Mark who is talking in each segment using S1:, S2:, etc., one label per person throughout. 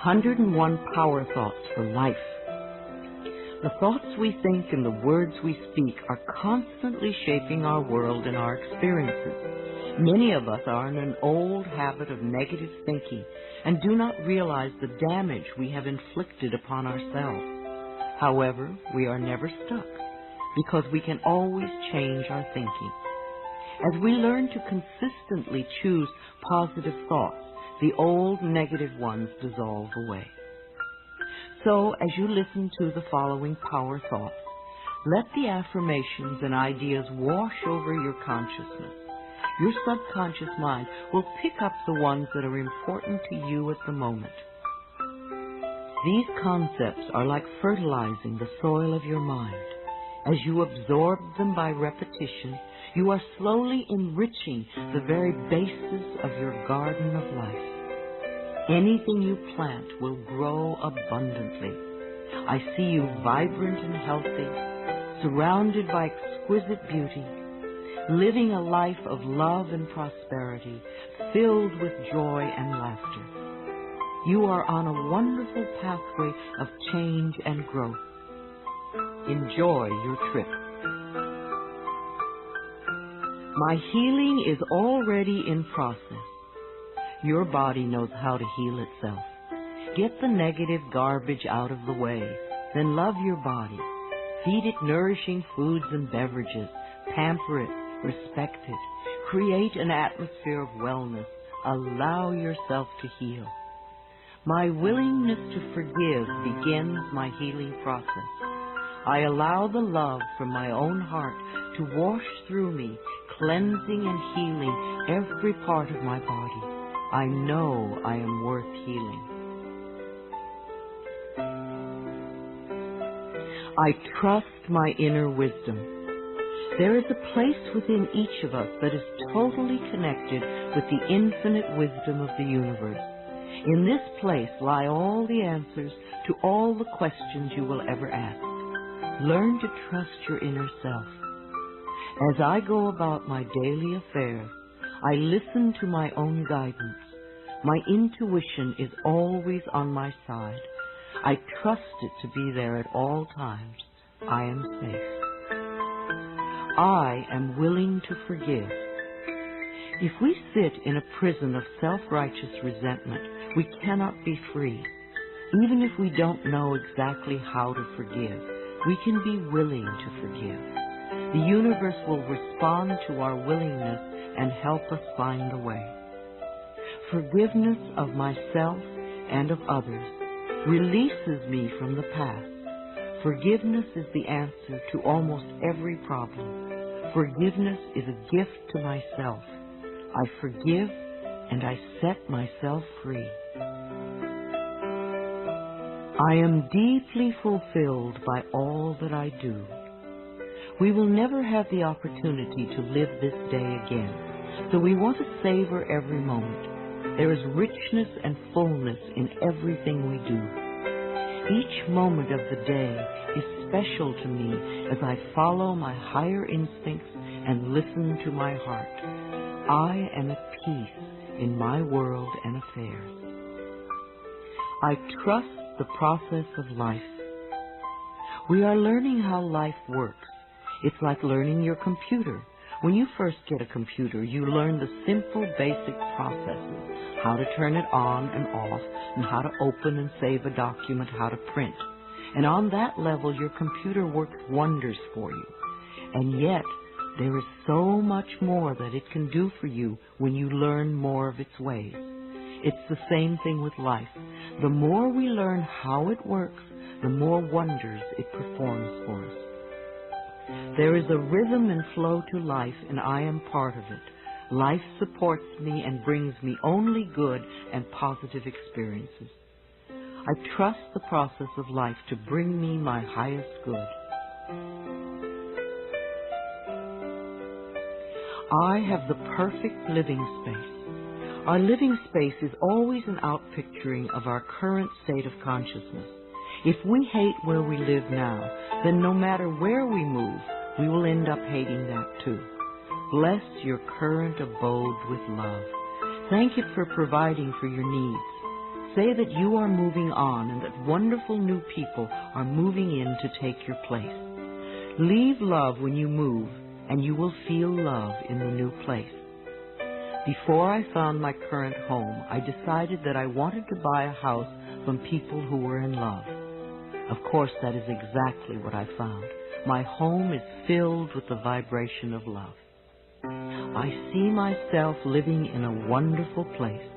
S1: 101 Power Thoughts for Life. The thoughts we think and the words we speak are constantly shaping our world and our experiences. Many of us are in an old habit of negative thinking and do not realize the damage we have inflicted upon ourselves. However, we are never stuck because we can always change our thinking. As we learn to consistently choose positive thoughts, the old negative ones dissolve away. So, as you listen to the following power thoughts, let the affirmations and ideas wash over your consciousness. Your subconscious mind will pick up the ones that are important to you at the moment. These concepts are like fertilizing the soil of your mind. As you absorb them by repetition, you are slowly enriching the very basis of your garden of life. Anything you plant will grow abundantly. I see you vibrant and healthy, surrounded by exquisite beauty, living a life of love and prosperity, filled with joy and laughter. You are on a wonderful pathway of change and growth. Enjoy your trip. My healing is already in process. Your body knows how to heal itself. Get the negative garbage out of the way, then love your body. Feed it nourishing foods and beverages. Pamper it, respect it. Create an atmosphere of wellness. Allow yourself to heal. My willingness to forgive begins my healing process. I allow the love from my own heart to wash through me, cleansing and healing every part of my body. I know I am worth healing. I trust my inner wisdom. There is a place within each of us that is totally connected with the infinite wisdom of the universe. In this place lie all the answers to all the questions you will ever ask. Learn to trust your inner self. As I go about my daily affairs, I listen to my own guidance. My intuition is always on my side. I trust it to be there at all times. I am safe. I am willing to forgive. If we sit in a prison of self-righteous resentment, we cannot be free. Even if we don't know exactly how to forgive, we can be willing to forgive. The universe will respond to our willingness and help us find a way. Forgiveness of myself and of others releases me from the past. Forgiveness is the answer to almost every problem. Forgiveness is a gift to myself. I forgive and I set myself free. I am deeply fulfilled by all that I do. We will never have the opportunity to live this day again, so we want to savor every moment. There is richness and fullness in everything we do. Each moment of the day is special to me as I follow my higher instincts and listen to my heart. I am at peace in my world and affairs. I trust the process of life. We are learning how life works. It's like learning your computer. When you first get a computer, you learn the simple, basic processes, how to turn it on and off, and how to open and save a document, how to print. And on that level, your computer works wonders for you. And yet, there is so much more that it can do for you when you learn more of its ways. It's the same thing with life. The more we learn how it works, the more wonders it performs for us. There is a rhythm and flow to life, and I am part of it. Life supports me and brings me only good and positive experiences. I trust the process of life to bring me my highest good. I have the perfect living space. Our living space is always an outpicturing of our current state of consciousness. If we hate where we live now, then no matter where we move, we will end up hating that too. Bless your current abode with love. Thank it for providing for your needs. Say that you are moving on and that wonderful new people are moving in to take your place. Leave love when you move, and you will feel love in the new place. Before I found my current home, I decided that I wanted to buy a house from people who were in love. Of course, that is exactly what I found. My home is filled with the vibration of love. I see myself living in a wonderful place.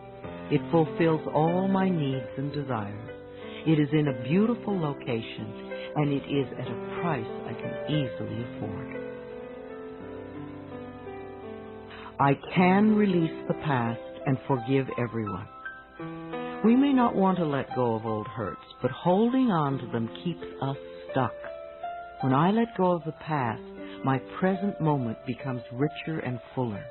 S1: It fulfills all my needs and desires. It is in a beautiful location, and it is at a price I can easily afford. I can release the past and forgive everyone. We may not want to let go of old hurts, but holding on to them keeps us stuck. When I let go of the past, my present moment becomes richer and fuller.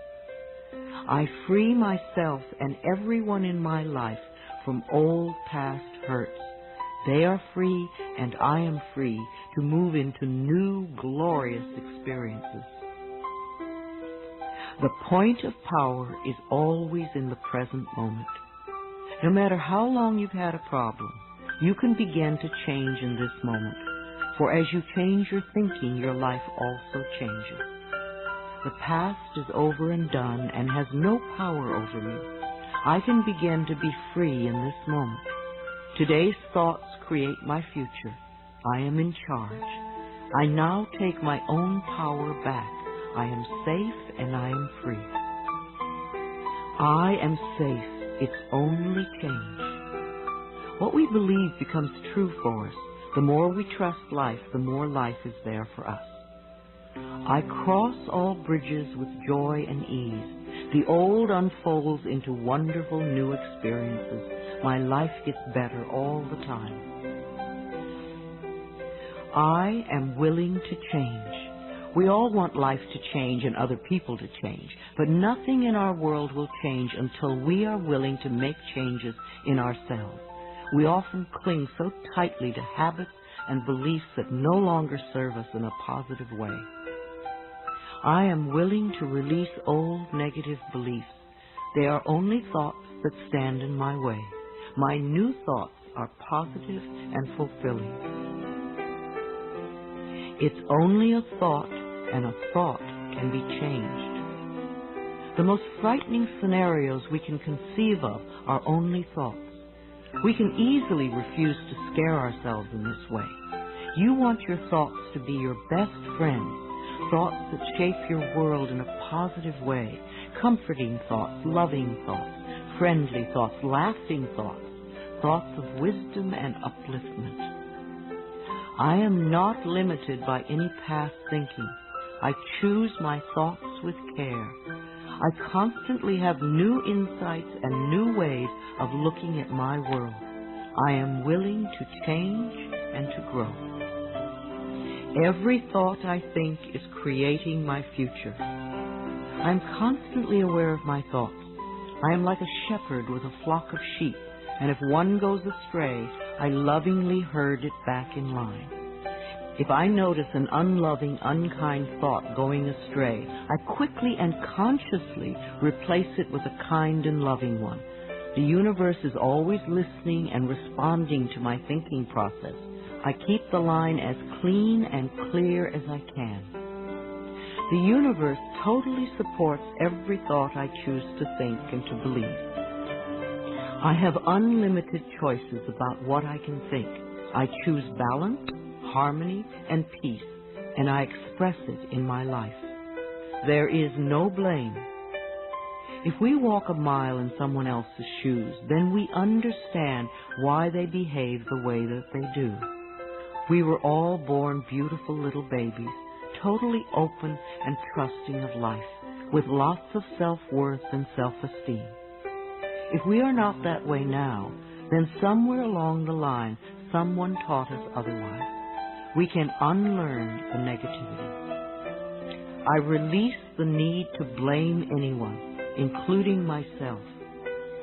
S1: I free myself and everyone in my life from old past hurts. They are free, and I am free to move into new, glorious experiences. The point of power is always in the present moment. No matter how long you've had a problem, you can begin to change in this moment. For as you change your thinking, your life also changes. The past is over and done and has no power over me. I can begin to be free in this moment. Today's thoughts create my future. I am in charge. I now take my own power back. I am safe and I am free. I am safe. It's only change. What we believe becomes true for us. The more we trust life, the more life is there for us. I cross all bridges with joy and ease. The old unfolds into wonderful new experiences. My life gets better all the time. I am willing to change. We all want life to change and other people to change, but nothing in our world will change until we are willing to make changes in ourselves. We often cling so tightly to habits and beliefs that no longer serve us in a positive way. I am willing to release old negative beliefs. They are only thoughts that stand in my way. My new thoughts are positive and fulfilling. It's only a thought, and a thought can be changed. The most frightening scenarios we can conceive of are only thoughts. We can easily refuse to scare ourselves in this way. You want your thoughts to be your best friends, thoughts that shape your world in a positive way, comforting thoughts, loving thoughts, friendly thoughts, laughing thoughts, thoughts of wisdom and upliftment. I am not limited by any past thinking. I choose my thoughts with care. I constantly have new insights and new ways of looking at my world. I am willing to change and to grow. Every thought I think is creating my future. I am constantly aware of my thoughts. I am like a shepherd with a flock of sheep, and if one goes astray, I lovingly herd it back in line. If I notice an unloving, unkind thought going astray, I quickly and consciously replace it with a kind and loving one. The universe is always listening and responding to my thinking process. I keep the line as clean and clear as I can. The universe totally supports every thought I choose to think and to believe. I have unlimited choices about what I can think. I choose balance, harmony, and peace, and I express it in my life. There is no blame. If we walk a mile in someone else's shoes, then we understand why they behave the way that they do. We were all born beautiful little babies, totally open and trusting of life, with lots of self-worth and self-esteem. If we are not that way now, Then somewhere along the line, someone taught us otherwise. We can unlearn the negativity. I release the need to blame anyone, including myself.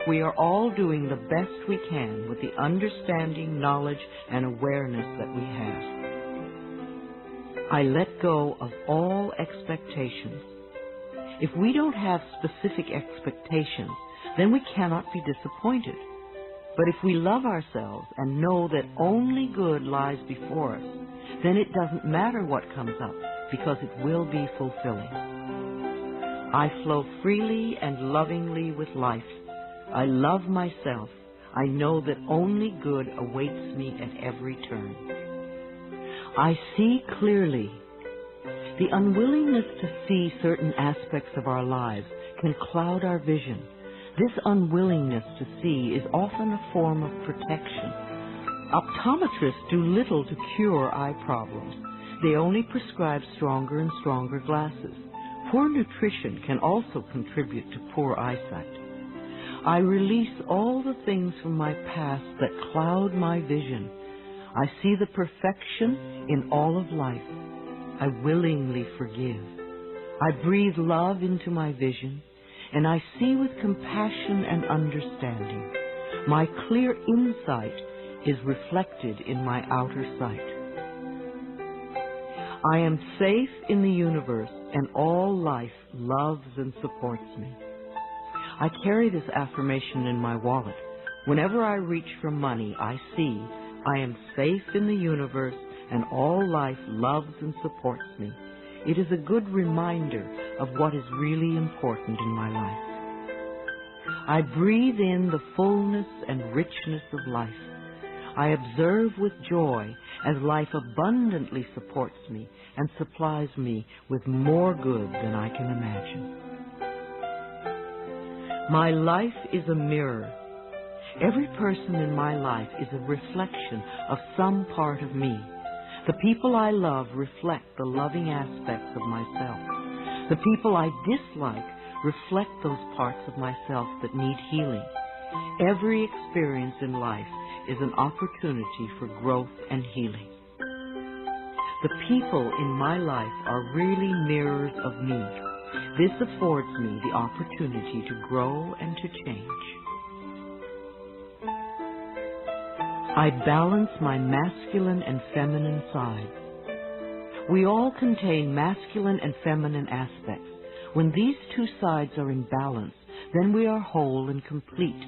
S1: We are all doing the best we can with the understanding, knowledge, and awareness that we have. I let go of all expectations. If we don't have specific expectations, then we cannot be disappointed. But if we love ourselves and know that only good lies before us, then it doesn't matter what comes up, because it will be fulfilling. I flow freely and lovingly with life. I love myself. I know that only good awaits me at every turn. I see clearly. The unwillingness to see certain aspects of our lives can cloud our vision. This unwillingness to see is often a form of protection. Optometrists do little to cure eye problems. They only prescribe stronger and stronger glasses. Poor nutrition can also contribute to poor eyesight. I release all the things from my past that cloud my vision. I see the perfection in all of life. I willingly forgive. I breathe love into my vision, and I see with compassion and understanding. My clear insight is reflected in my outer sight. I am safe in the universe, and all life loves and supports me. I carry this affirmation in my wallet. Whenever I reach for money, I see I am safe in the universe, and all life loves and supports me. It is a good reminder of what is really important in my life. I breathe in the fullness and richness of life. I observe with joy as life abundantly supports me and supplies me with more good than I can imagine. My life is a mirror. Every person in my life is a reflection of some part of me. The people I love reflect the loving aspects of myself. The people I dislike reflect those parts of myself that need healing. Every experience in life is an opportunity for growth and healing. The people in my life are really mirrors of me. This affords me the opportunity to grow and to change. I balance my masculine and feminine sides. We all contain masculine and feminine aspects. When these two sides are in balance, then we are whole and complete.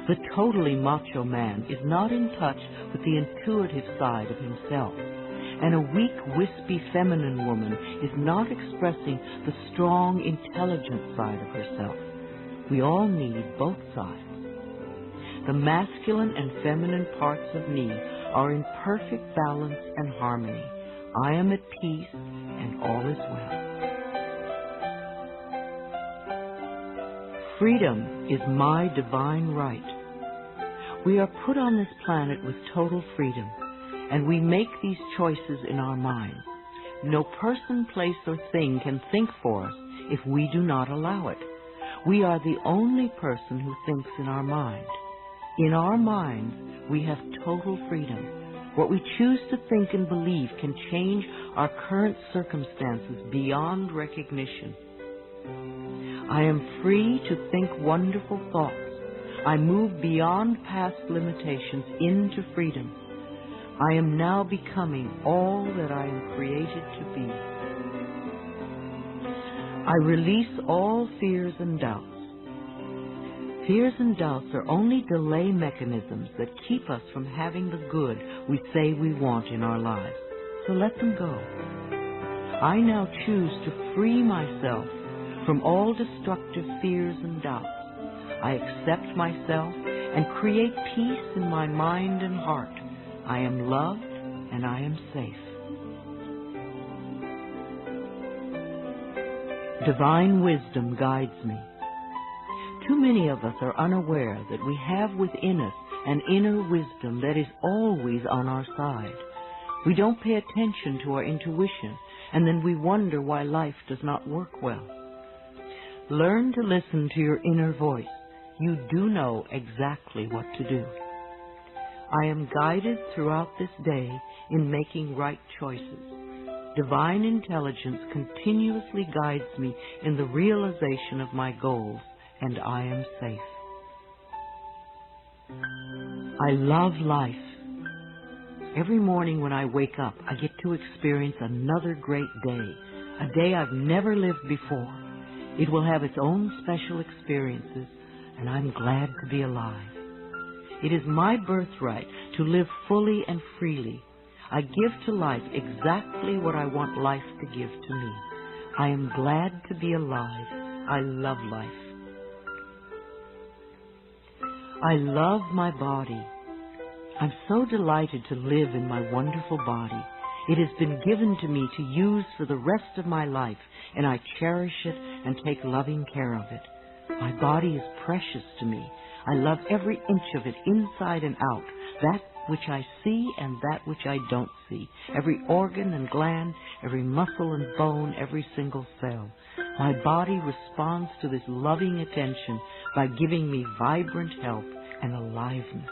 S1: The totally macho man is not in touch with the intuitive side of himself, and a weak, wispy feminine woman is not expressing the strong, intelligent side of herself. We all need both sides. The masculine and feminine parts of me are in perfect balance and harmony. I am at peace, and all is well. Freedom is my divine right. We are put on this planet with total freedom, and we make these choices in our minds. No person, place, or thing can think for us if we do not allow it. We are the only person who thinks in our mind. In our minds, we have total freedom. What we choose to think and believe can change our current circumstances beyond recognition. I am free to think wonderful thoughts. I move beyond past limitations into freedom. I am now becoming all that I am created to be. I release all fears and doubts. Fears and doubts are only delay mechanisms that keep us from having the good we say we want in our lives. So let them go. I now choose to free myself from all destructive fears and doubts. I accept myself and create peace in my mind and heart. I am loved and I am safe. Divine wisdom guides me. Too many of us are unaware that we have within us an inner wisdom that is always on our side. We don't pay attention to our intuition, and then we wonder why life does not work well. Learn to listen to your inner voice. You do know exactly what to do. I am guided throughout this day in making right choices. Divine intelligence continuously guides me in the realization of my goals, and I am safe. I love life. Every morning when I wake up, I get to experience another great day, a day I've never lived before. It will have its own special experiences, and I'm glad to be alive. It is my birthright to live fully and freely. I give to life exactly what I want life to give to me. I am glad to be alive. I love life. I love my body. I'm so delighted to live in my wonderful body. It has been given to me to use for the rest of my life, and I cherish it and take loving care of it. My body is precious to me. I love every inch of it, inside and out, that which I see and that which I don't see, every organ and gland, every muscle and bone, every single cell. My body responds to this loving attention by giving me vibrant health and aliveness.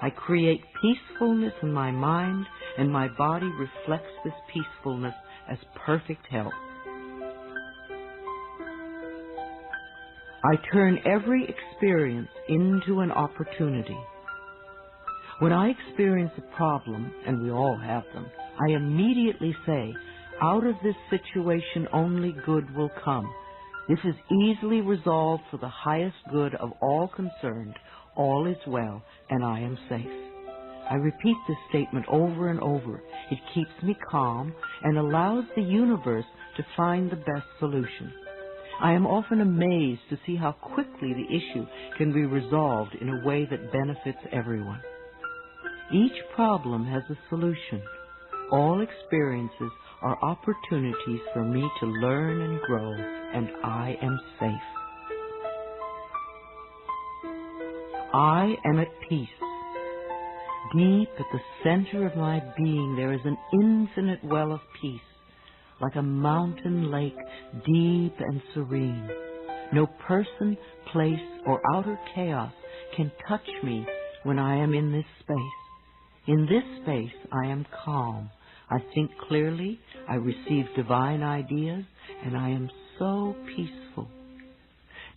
S1: I create peacefulness in my mind, and my body reflects this peacefulness as perfect health. I turn every experience into an opportunity. When I experience a problem, and we all have them, I immediately say, out of this situation only good will come. This is easily resolved for the highest good of all concerned. All is well, and I am safe. I repeat this statement over and over. It keeps me calm and allows the universe to find the best solution. I am often amazed to see how quickly the issue can be resolved in a way that benefits everyone. Each problem has a solution. All experiences are opportunities for me to learn and grow, and I am safe. I am at peace. Deep at the center of my being there is an infinite well of peace, like a mountain lake, deep and serene. No person, place, or outer chaos can touch me when I am in this space. In this space I am calm. I think clearly, I receive divine ideas, and I am so peaceful.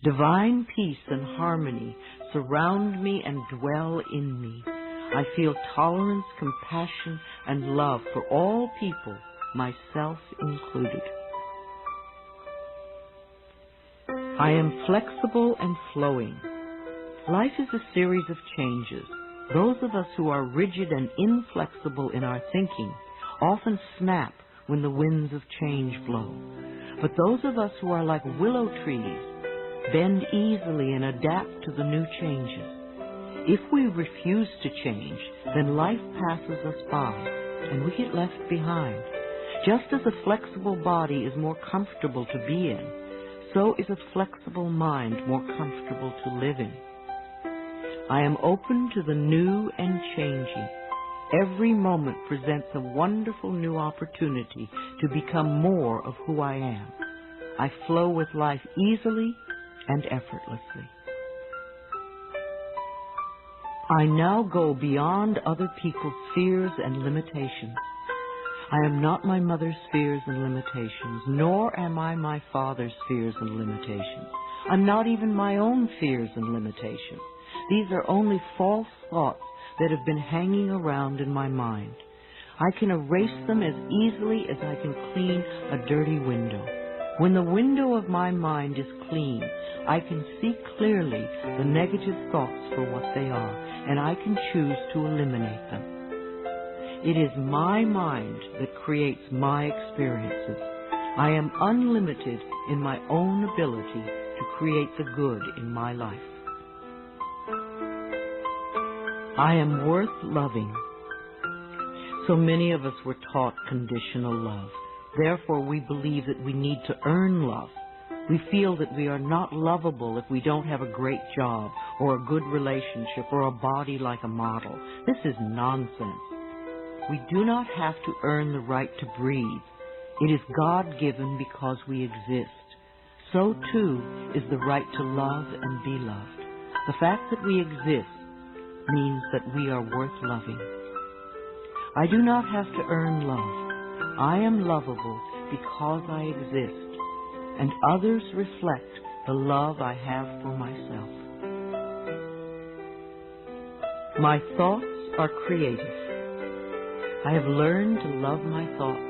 S1: Divine peace and harmony surround me and dwell in me. I feel tolerance, compassion, and love for all people, myself included. I am flexible and flowing. Life is a series of changes. Those of us who are rigid and inflexible in our thinking often snap when the winds of change blow. But those of us who are like willow trees bend easily and adapt to the new changes. If we refuse to change, then life passes us by and we get left behind. Just as a flexible body is more comfortable to be in, so is a flexible mind more comfortable to live in. I am open to the new and changing. Every moment presents a wonderful new opportunity to become more of who I am. I flow with life easily and effortlessly. I now go beyond other people's fears and limitations. I am not my mother's fears and limitations, nor am I my father's fears and limitations. I'm not even my own fears and limitations. These are only false thoughts that have been hanging around in my mind. I can erase them as easily as I can clean a dirty window. When the window of my mind is clean, I can see clearly the negative thoughts for what they are, and I can choose to eliminate them. It is my mind that creates my experiences. I am unlimited in my own ability to create the good in my life. I am worth loving. So many of us were taught conditional love. Therefore, we believe that we need to earn love. We feel that we are not lovable if we don't have a great job or a good relationship or a body like a model. This is nonsense. We do not have to earn the right to breathe. It is God-given because we exist. So, too, is the right to love and be loved. The fact that we exist means that we are worth loving. I do not have to earn love. I am lovable because I exist, and others reflect the love I have for myself. My thoughts are creative. I have learned to love my thoughts.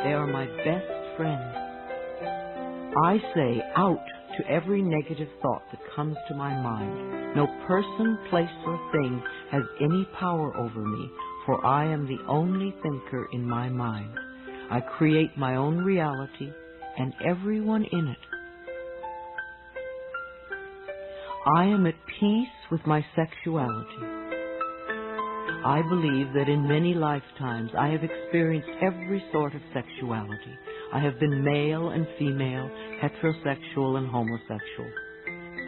S1: They are my best friends. I say out to every negative thought that comes to my mind. No person, place, or thing has any power over me, for I am the only thinker in my mind. I create my own reality and everyone in it. I am at peace with my sexuality. I believe that in many lifetimes I have experienced every sort of sexuality. I have been male and female, heterosexual and homosexual.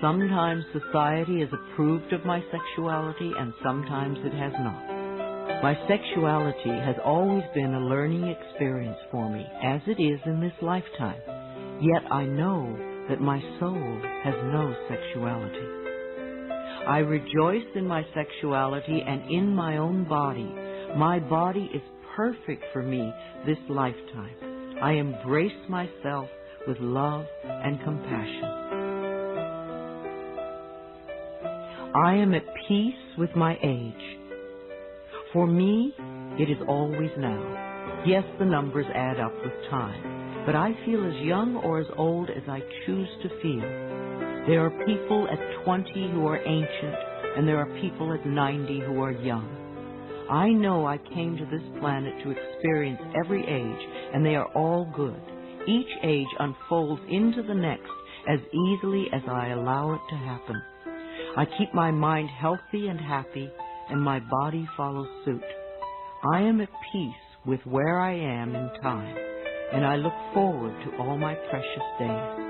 S1: Sometimes society has approved of my sexuality and sometimes it has not. My sexuality has always been a learning experience for me, as it is in this lifetime. Yet I know that my soul has no sexuality. I rejoice in my sexuality and in my own body. My body is perfect for me this lifetime. I embrace myself with love and compassion. I am at peace with my age. For me, it is always now. Yes, the numbers add up with time, but I feel as young or as old as I choose to feel. There are people at 20 who are ancient, and there are people at 90 who are young. I know I came to this planet to experience every age, and they are all good. Each age unfolds into the next as easily as I allow it to happen. I keep my mind healthy and happy, and my body follows suit. I am at peace with where I am in time, and I look forward to all my precious days.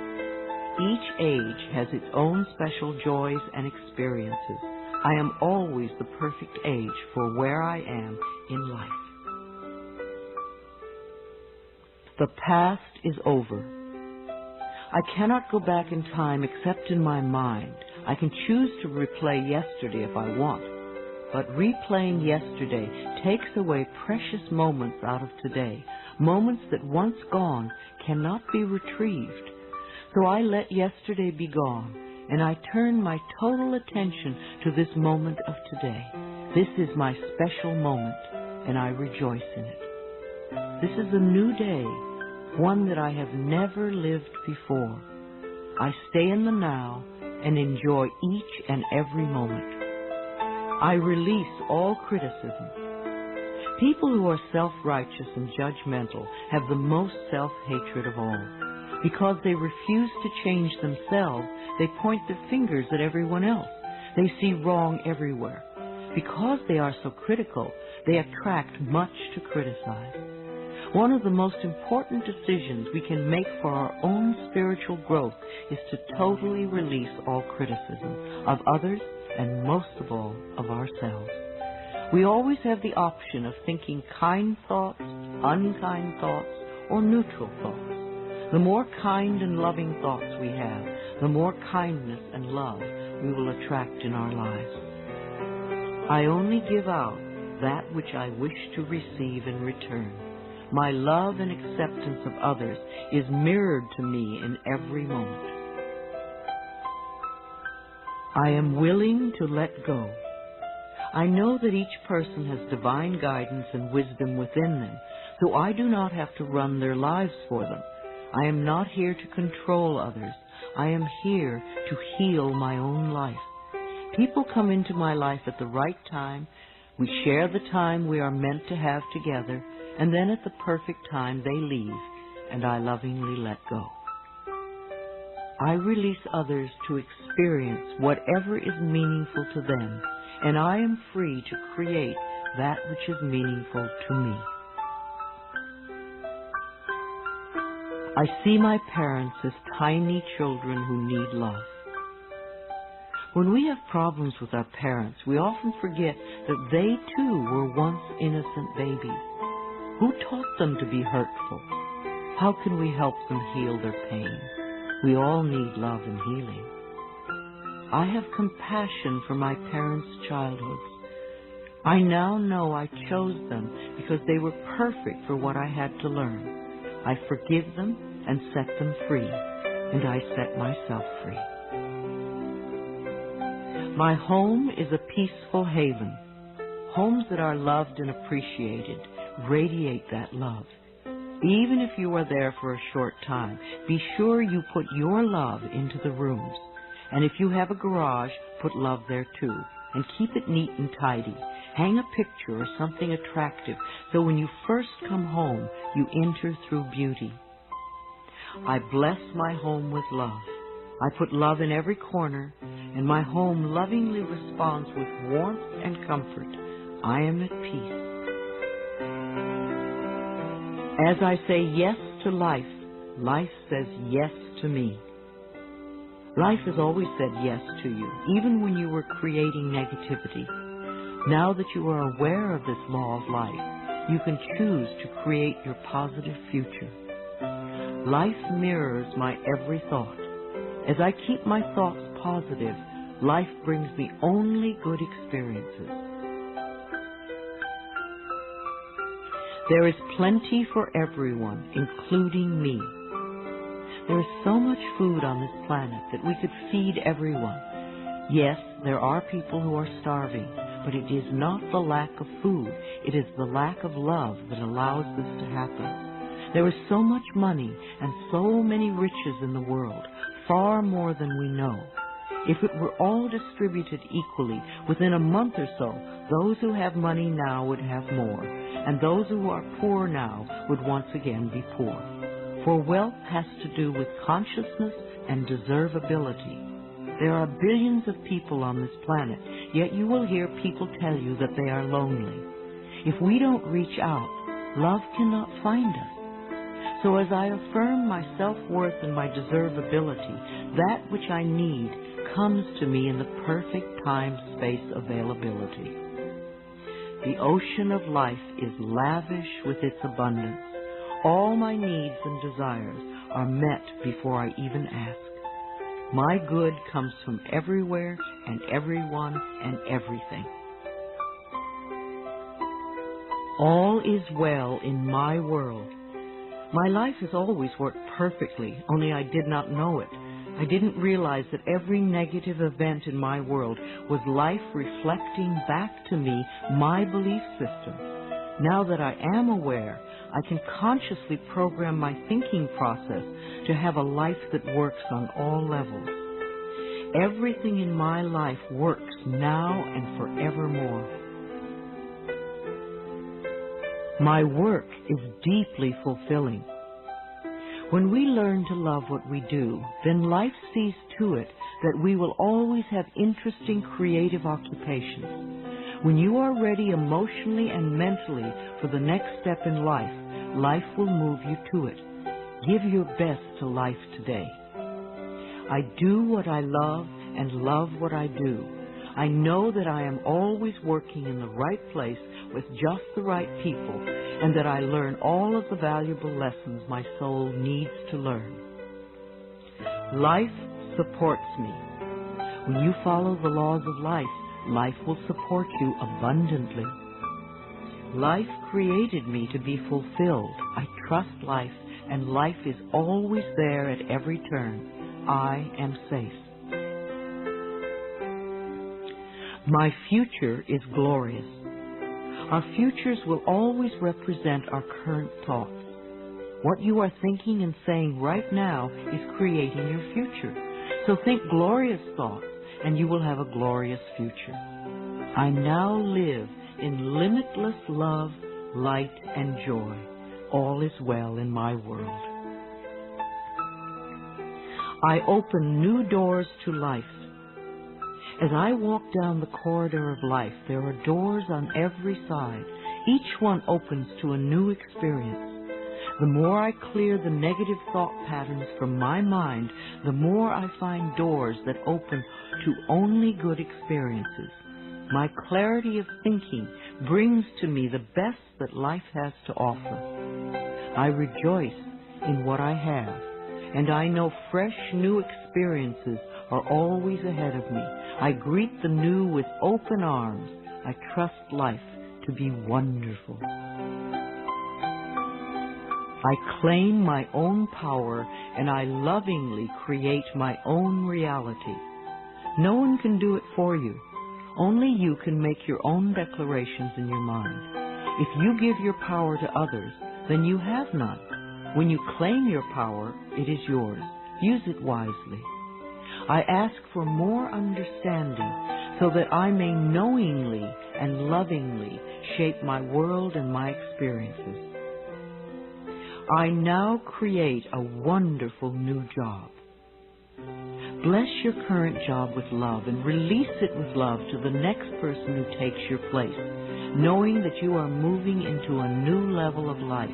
S1: Each age has its own special joys and experiences. I am always the perfect age for where I am in life. The past is over. I cannot go back in time except in my mind. I can choose to replay yesterday if I want, but replaying yesterday takes away precious moments out of today, moments that once gone cannot be retrieved. So I let yesterday be gone, and I turn my total attention to this moment of today. This is my special moment, and I rejoice in it. This is a new day, one that I have never lived before. I stay in the now and enjoy each and every moment. I release all criticism. People who are self-righteous and judgmental have the most self-hatred of all. Because they refuse to change themselves, they point their fingers at everyone else. They see wrong everywhere. Because they are so critical, they attract much to criticize. One of the most important decisions we can make for our own spiritual growth is to totally release all criticism of others and most of all of ourselves. We always have the option of thinking kind thoughts, unkind thoughts, or neutral thoughts. The more kind and loving thoughts we have, the more kindness and love we will attract in our lives. I only give out that which I wish to receive in return. My love and acceptance of others is mirrored to me in every moment. I am willing to let go. I know that each person has divine guidance and wisdom within them, so I do not have to run their lives for them. I am not here to control others. I am here to heal my own life. People come into my life at the right time. We share the time we are meant to have together, and then at the perfect time they leave, and I lovingly let go. I release others to experience whatever is meaningful to them, and I am free to create that which is meaningful to me. I see my parents as tiny children who need love. When we have problems with our parents, we often forget that they too were once innocent babies. Who taught them to be hurtful? How can we help them heal their pain? We all need love and healing. I have compassion for my parents' childhoods. I now know I chose them because they were perfect for what I had to learn. I forgive them and set them free, and I set myself free. My home is a peaceful haven. Homes that are loved and appreciated radiate that love. Even if you are there for a short time, be sure you put your love into the rooms. And if you have a garage, put love there too. And keep it neat and tidy. Hang a picture or something attractive so when you first come home, you enter through beauty. I bless my home with love. I put love in every corner, and my home lovingly responds with warmth and comfort. I am at peace. As I say yes to life, life says yes to me. Life has always said yes to you, even when you were creating negativity. Now that you are aware of this law of life, you can choose to create your positive future. Life mirrors my every thought. As I keep my thoughts positive, life brings me only good experiences. There is plenty for everyone, including me. There is so much food on this planet that we could feed everyone. Yes, there are people who are starving, but it is not the lack of food. It is the lack of love that allows this to happen. There is so much money and so many riches in the world, far more than we know. If it were all distributed equally, within a month or so, those who have money now would have more, and those who are poor now would once again be poor. For wealth has to do with consciousness and deservability. There are billions of people on this planet, yet you will hear people tell you that they are lonely. If we don't reach out, love cannot find us. So as I affirm my self-worth and my deservability, that which I need comes to me in the perfect time-space availability. The ocean of life is lavish with its abundance. All my needs and desires are met before I even ask. My good comes from everywhere and everyone and everything. All is well in my world. My life has always worked perfectly, only I did not know it. I didn't realize that every negative event in my world was life reflecting back to me my belief system. Now that I am aware, I can consciously program my thinking process to have a life that works on all levels. Everything in my life works now and forevermore. My work is deeply fulfilling. When we learn to love what we do, then life sees to it that we will always have interesting creative occupations. When you are ready emotionally and mentally for the next step in life, life will move you to it. Give your best to life today. I do what I love and love what I do. I know that I am always working in the right place with just the right people, and that I learn all of the valuable lessons my soul needs to learn. Life supports me. When you follow the laws of life, life will support you abundantly. Life created me to be fulfilled. I trust life, and life is always there at every turn. I am safe. My future is glorious. Our futures will always represent our current thoughts. What you are thinking and saying right now is creating your future. So think glorious thoughts, and you will have a glorious future. I now live in limitless love, light, and joy. All is well in my world. I open new doors to life. As I walk down the corridor of life, there are doors on every side. Each one opens to a new experience. The more I clear the negative thought patterns from my mind, the more I find doors that open to only good experiences. My clarity of thinking brings to me the best that life has to offer. I rejoice in what I have, and I know fresh new experiences are always ahead of me. I greet the new with open arms. I trust life to be wonderful. I claim my own power and I lovingly create my own reality. No one can do it for you. Only you can make your own declarations in your mind. If you give your power to others, then you have none. When you claim your power, it is yours. Use it wisely. I ask for more understanding so that I may knowingly and lovingly shape my world and my experiences. I now create a wonderful new job. Bless your current job with love and release it with love to the next person who takes your place, knowing that you are moving into a new level of life.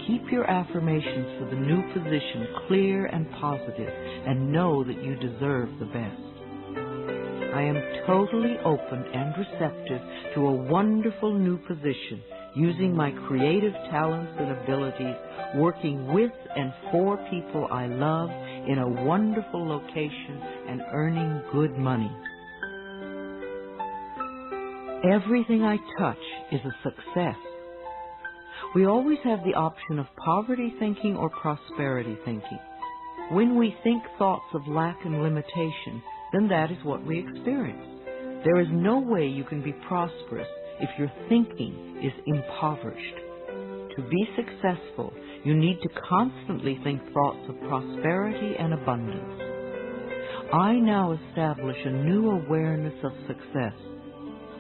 S1: Keep your affirmations for the new position clear and positive, and know that you deserve the best. I am totally open and receptive to a wonderful new position, using my creative talents and abilities, working with and for people I love in a wonderful location and earning good money. Everything I touch is a success. We always have the option of poverty thinking or prosperity thinking. When we think thoughts of lack and limitation, then that is what we experience. There is no way you can be prosperous if your thinking is impoverished. To be successful, you need to constantly think thoughts of prosperity and abundance. I now establish a new awareness of success.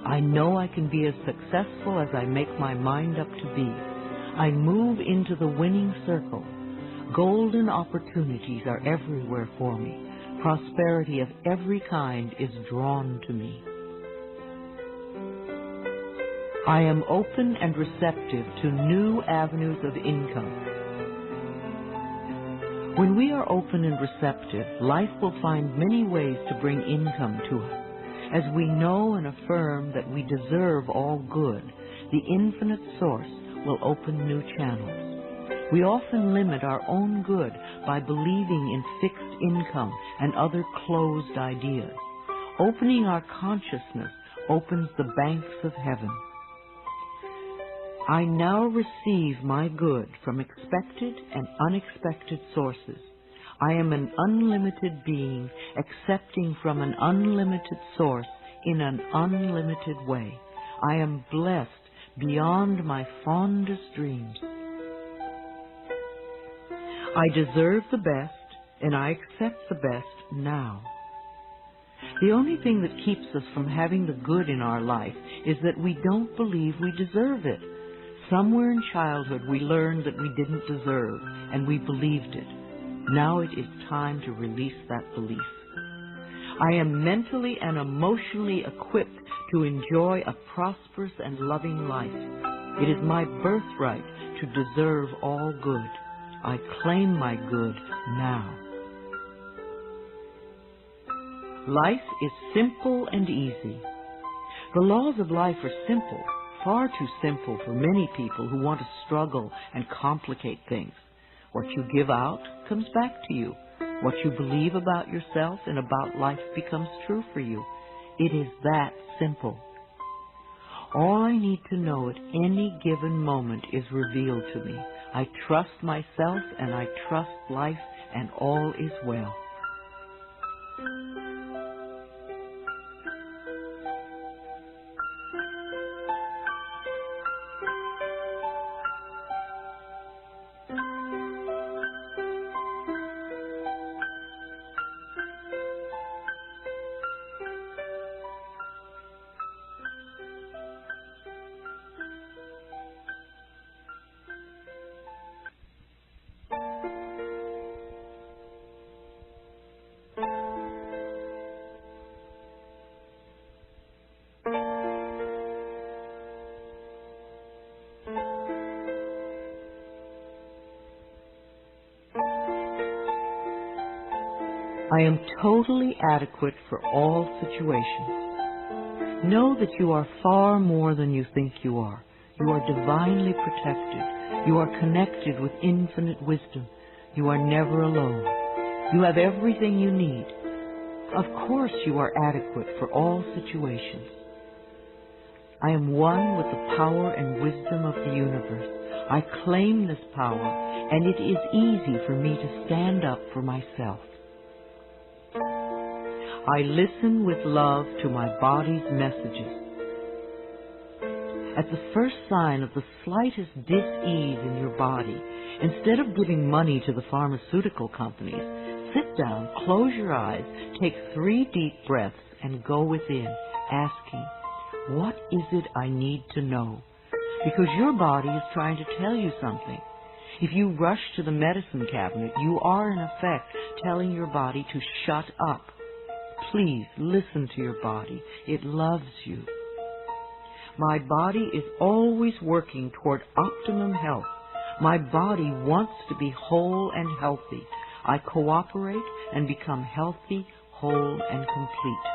S1: I know I can be as successful as I make my mind up to be. I move into the winning circle. Golden opportunities are everywhere for me. Prosperity of every kind is drawn to me. I am open and receptive to new avenues of income. When we are open and receptive, life will find many ways to bring income to us. As we know and affirm that we deserve all good, the infinite source will open new channels. We often limit our own good by believing in fixed income and other closed ideas. Opening our consciousness opens the banks of heaven. I now receive my good from expected and unexpected sources. I am an unlimited being, accepting from an unlimited source in an unlimited way. I am blessed beyond my fondest dreams. I deserve the best, and I accept the best now. The only thing that keeps us from having the good in our life is that we don't believe we deserve it. Somewhere in childhood we learned that we didn't deserve, and we believed it. Now it is time to release that belief. I am mentally and emotionally equipped to enjoy a prosperous and loving life. It is my birthright to deserve all good. I claim my good now. Life is simple and easy. The laws of life are simple, far too simple for many people who want to struggle and complicate things. What you give out comes back to you. What you believe about yourself and about life becomes true for you. It is that simple. All I need to know at any given moment is revealed to me. I trust myself and I trust life, and all is well. I am totally adequate for all situations. Know that you are far more than you think you are. You are divinely protected. You are connected with infinite wisdom. You are never alone. You have everything you need. Of course you are adequate for all situations. I am one with the power and wisdom of the universe. I claim this power, and it is easy for me to stand up for myself. I listen with love to my body's messages. At the first sign of the slightest dis-ease in your body, instead of giving money to the pharmaceutical companies, sit down, close your eyes, take 3 deep breaths, and go within, asking, what is it I need to know? Because your body is trying to tell you something. If you rush to the medicine cabinet, you are in effect telling your body to shut up. Please listen to your body. It loves you. My body is always working toward optimum health. My body wants to be whole and healthy. I cooperate and become healthy, whole, and complete.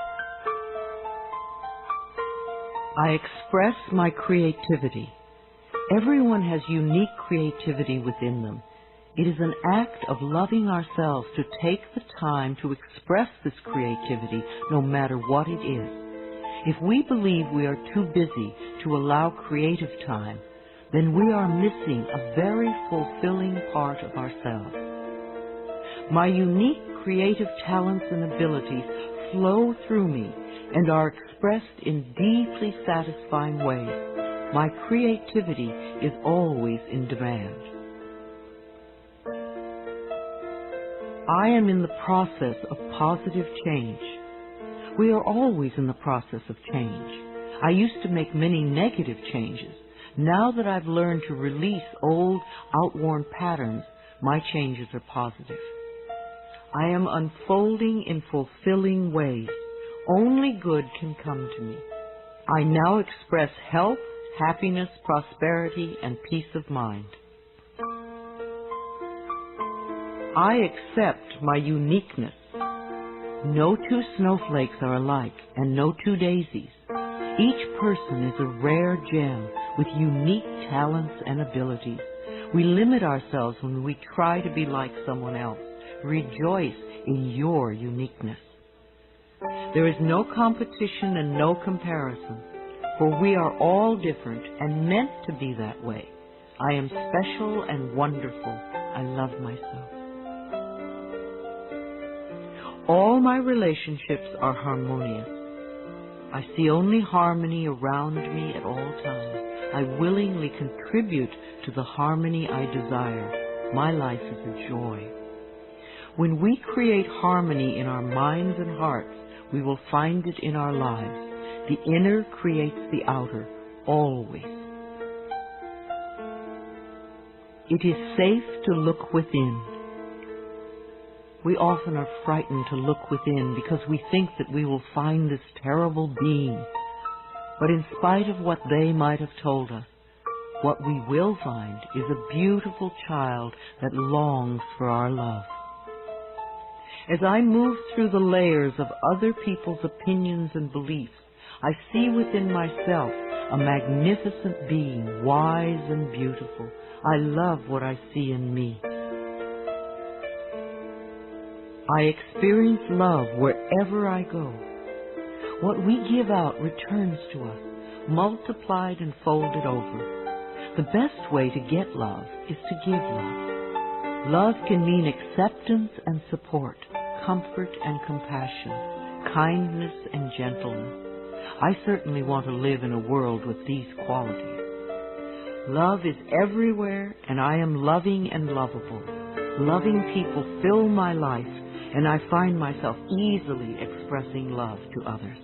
S1: I express my creativity. Everyone has unique creativity within them. It is an act of loving ourselves to take the time to express this creativity, no matter what it is. If we believe we are too busy to allow creative time, then we are missing a very fulfilling part of ourselves. My unique creative talents and abilities flow through me and are expressed in deeply satisfying ways. My creativity is always in demand. I am in the process of positive change. We are always in the process of change. I used to make many negative changes. Now that I've learned to release old, outworn patterns, my changes are positive. I am unfolding in fulfilling ways. Only good can come to me. I now express health, happiness, prosperity, and peace of mind. I accept my uniqueness. No 2 snowflakes are alike, and no 2 daisies. Each person is a rare gem with unique talents and abilities. We limit ourselves when we try to be like someone else. Rejoice in your uniqueness. There is no competition and no comparison, for we are all different and meant to be that way. I am special and wonderful. I love myself. All my relationships are harmonious. I see only harmony around me at all times. I willingly contribute to the harmony I desire. My life is a joy. When we create harmony in our minds and hearts, we will find it in our lives. The inner creates the outer, always. It is safe to look within. We often are frightened to look within because we think that we will find this terrible being. But in spite of what they might have told us, what we will find is a beautiful child that longs for our love. As I move through the layers of other people's opinions and beliefs, I see within myself a magnificent being, wise and beautiful. I love what I see in me. I experience love wherever I go. What we give out returns to us, multiplied and folded over. The best way to get love is to give love. Love can mean acceptance and support, comfort and compassion, kindness and gentleness. I certainly want to live in a world with these qualities. Love is everywhere, and I am loving and lovable. Loving people fill my life, and I find myself easily expressing love to others.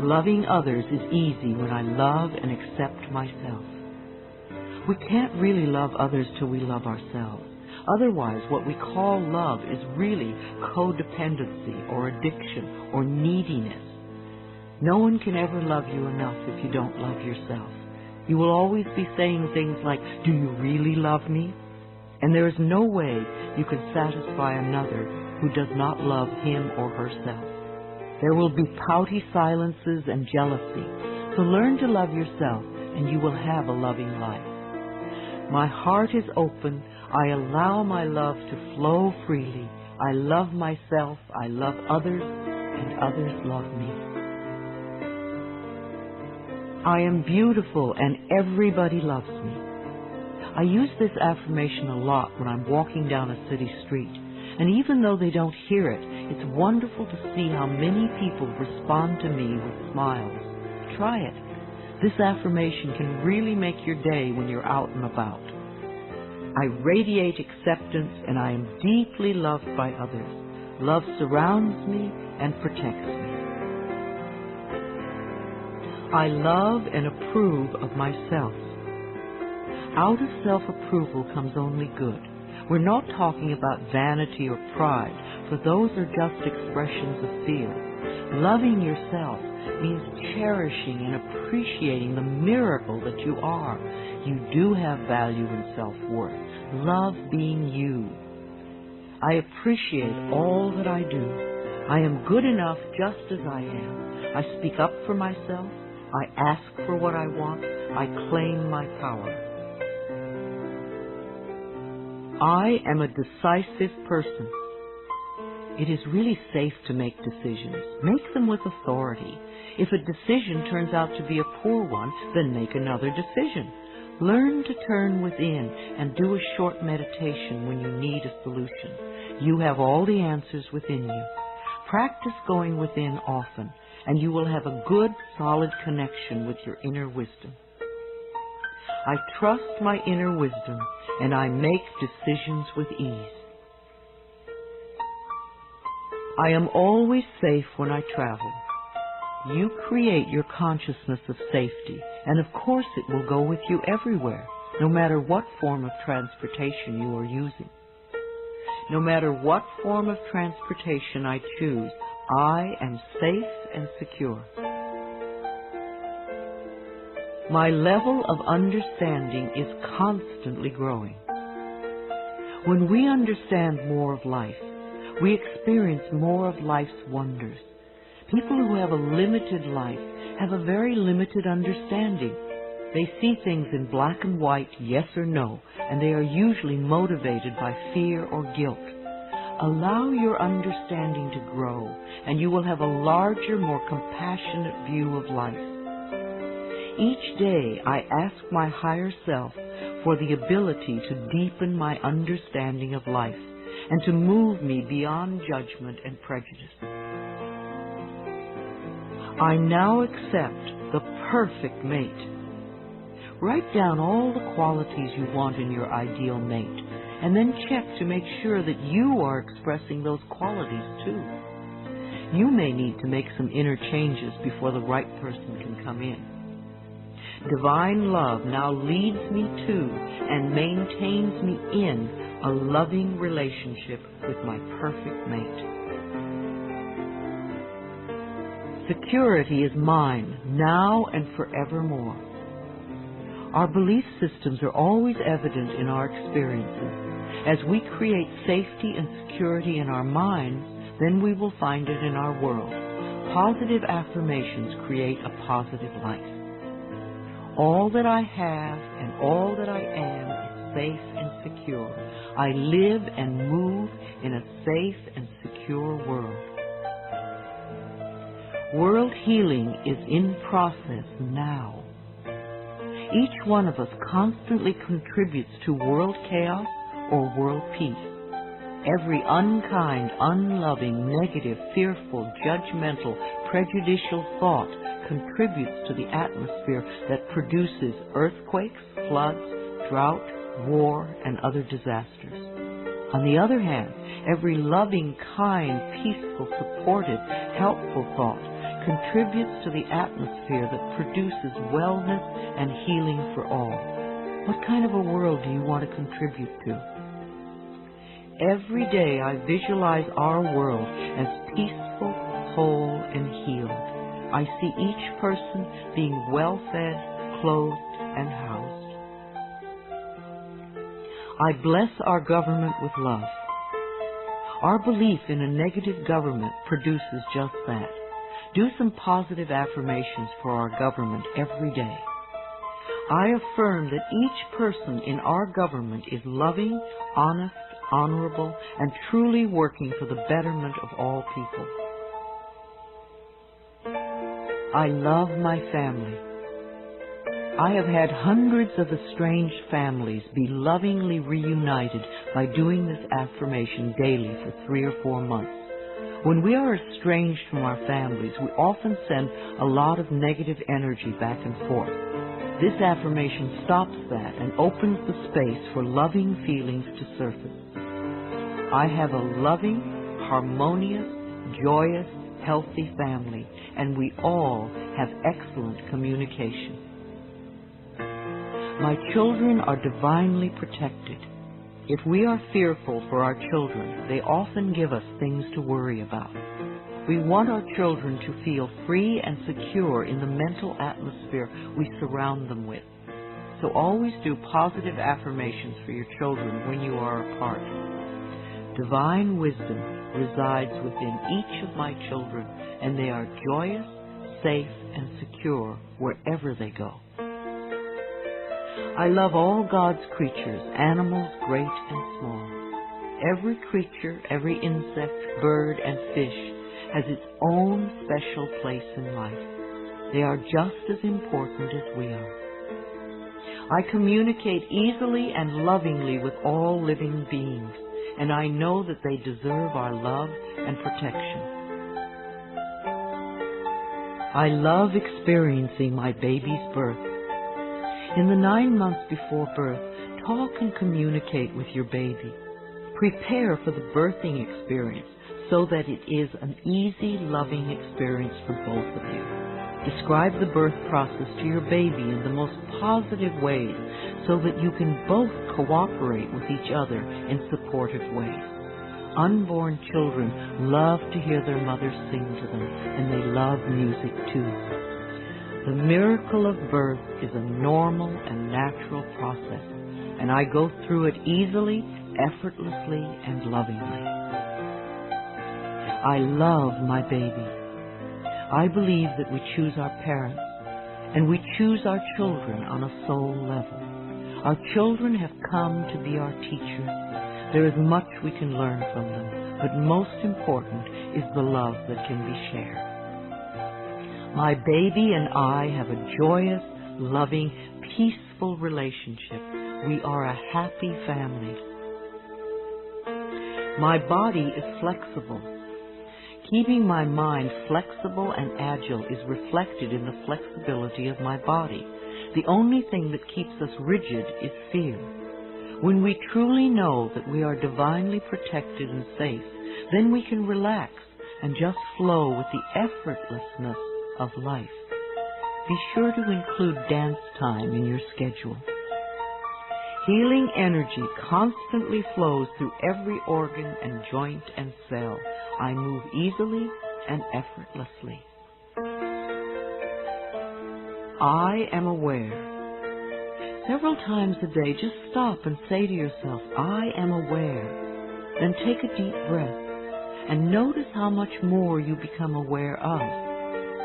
S1: Loving others is easy when I love and accept myself. We can't really love others till we love ourselves. Otherwise, what we call love is really codependency or addiction or neediness. No one can ever love you enough if you don't love yourself. You will always be saying things like, "Do you really love me?" And there is no way you can satisfy another who does not love him or herself. There will be pouty silences and jealousy. So learn to love yourself, and you will have a loving life. My heart is open. I allow my love to flow freely. I love myself. I love others, and others love me. I am beautiful and everybody loves me. I use this affirmation a lot when I'm walking down a city street, and even though they don't hear it, it's wonderful to see how many people respond to me with smiles. Try it. This affirmation can really make your day when you're out and about. I radiate acceptance and I am deeply loved by others. Love surrounds me and protects me. I love and approve of myself. Out of self-approval comes only good. We're not talking about vanity or pride, for those are just expressions of fear. Loving yourself means cherishing and appreciating the miracle that you are. You do have value and self-worth. Love being you. I appreciate all that I do. I am good enough just as I am. I speak up for myself. I ask for what I want. I claim my power. I am a decisive person. It is really safe to make decisions. Make them with authority. If a decision turns out to be a poor one, then make another decision. Learn to turn within and do a short meditation when you need a solution. You have all the answers within you. Practice going within often, and you will have a good, solid connection with your inner wisdom. I trust my inner wisdom, and I make decisions with ease. I am always safe when I travel. You create your consciousness of safety, and of course it will go with you everywhere, no matter what form of transportation you are using. No matter what form of transportation I choose, I am safe and secure. My level of understanding is constantly growing. When we understand more of life, we experience more of life's wonders. People who have a limited life have a very limited understanding. They see things in black and white, yes or no, and they are usually motivated by fear or guilt. Allow your understanding to grow, and you will have a larger, more compassionate view of life. Each day I ask my higher self for the ability to deepen my understanding of life and to move me beyond judgment and prejudice. I now accept the perfect mate. Write down all the qualities you want in your ideal mate, and then check to make sure that you are expressing those qualities too. You may need to make some inner changes before the right person can come in. Divine love now leads me to and maintains me in a loving relationship with my perfect mate. Security is mine now and forevermore. Our belief systems are always evident in our experiences. As we create safety and security in our minds, then we will find it in our world. Positive affirmations create a positive life. All that I have and all that I am is safe and secure. I live and move in a safe and secure world. World healing is in process now. Each one of us constantly contributes to world chaos or world peace. Every unkind, unloving, negative, fearful, judgmental, prejudicial thought contributes to the atmosphere that produces earthquakes, floods, drought, war, and other disasters. On the other hand, every loving, kind, peaceful, supportive, helpful thought contributes to the atmosphere that produces wellness and healing for all. What kind of a world do you want to contribute to? Every day I visualize our world as peaceful, whole, and healed. I see each person being well-fed, clothed, and housed. I bless our government with love. Our belief in a negative government produces just that. Do some positive affirmations for our government every day. I affirm that each person in our government is loving, honest, honorable, and truly working for the betterment of all people. I love my family. I have had hundreds of estranged families be lovingly reunited by doing this affirmation daily for 3 or 4 months. When we are estranged from our families, we often send a lot of negative energy back and forth. This affirmation stops that and opens the space for loving feelings to surface. I have a loving, harmonious, joyous, healthy family, and we all have excellent communication. My children are divinely protected. If we are fearful for our children, they often give us things to worry about. We want our children to feel free and secure in the mental atmosphere we surround them with. So always do positive affirmations for your children when you are apart. Divine wisdom resides within each of my children, and they are joyous, safe, and secure wherever they go. I love all God's creatures, animals great and small. Every creature, every insect, bird, and fish has its own special place in life. They are just as important as we are. I communicate easily and lovingly with all living beings, and I know that they deserve our love and protection. I love experiencing my baby's birth. In the 9 months before birth, talk and communicate with your baby. Prepare for the birthing experience so that it is an easy, loving experience for both of you. Describe the birth process to your baby in the most positive ways so that you can both cooperate with each other in supportive ways. Unborn children love to hear their mothers sing to them, and they love music too. The miracle of birth is a normal and natural process, and I go through it easily, effortlessly, and lovingly. I love my baby. I believe that we choose our parents, and we choose our children on a soul level. Our children have come to be our teachers. There is much we can learn from them, but most important is the love that can be shared. My baby and I have a joyous, loving, peaceful relationship. We are a happy family. My body is flexible. Keeping my mind flexible and agile is reflected in the flexibility of my body. The only thing that keeps us rigid is fear. When we truly know that we are divinely protected and safe, then we can relax and just flow with the effortlessness of life. Be sure to include dance time in your schedule. Healing energy constantly flows through every organ and joint and cell. I move easily and effortlessly. I am aware. Several times a day, just stop and say to yourself, I am aware. Then take a deep breath and notice how much more you become aware of.